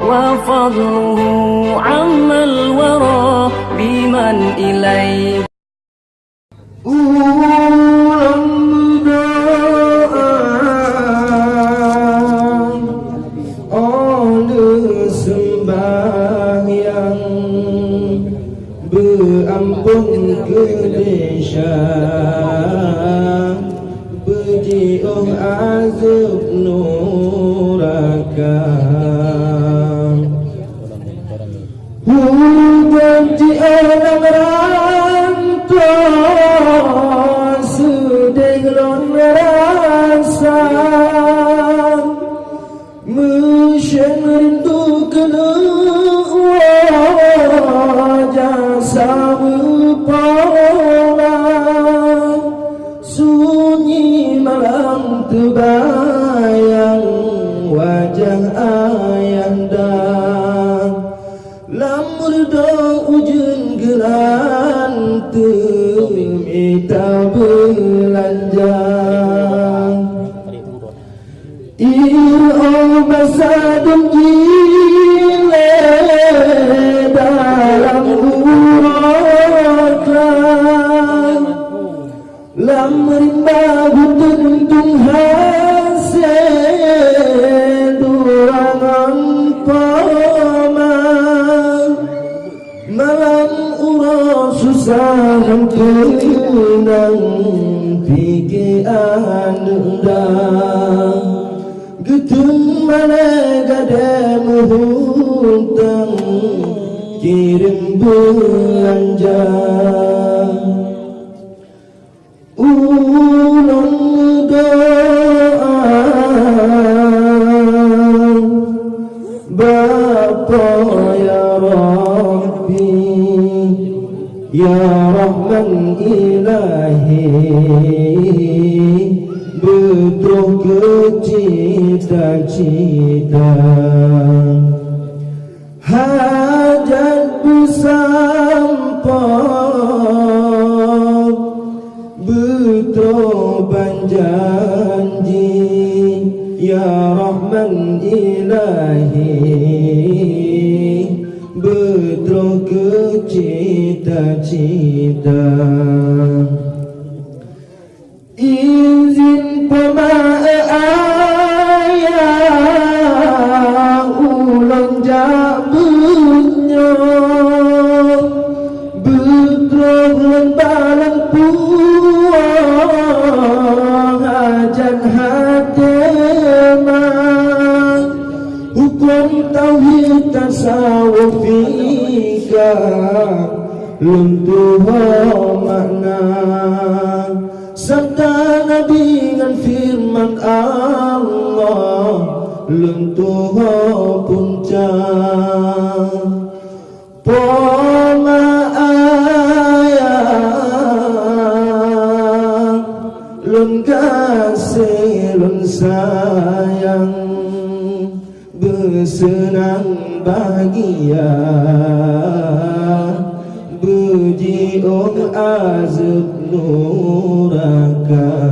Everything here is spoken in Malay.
وفضله عم الورى بمن إليه Berampun kedesha berjiuh azab nuraka hujan ji'alang rantau sedih lon rasa Mesyang rindu jasa berpola sunyi malam terbayang wajah ayanda lamur do ujung geran temita belanja I'o basadun gile dalam uratan lam rimba tuntung hasil durangan paman malam urang susah kenang pikiran dendam Getun mana gada muhutang kirim belanja ulun doa Bapa ya Rabbi ya Rahman Ilahi betul cita-cita hajat bersampah betul janji ya Rahman Ilahi betul cita-cita izin pemaaf ulang jabutnya betul lembaran puang hajat hatemah hukum tauhid tasawuf fika luntuh makna serta Nabi dengan firman Allah luntuh puncak Poma ayah lun kasih lun sayang bersenang bahagia berjiung azab nuraka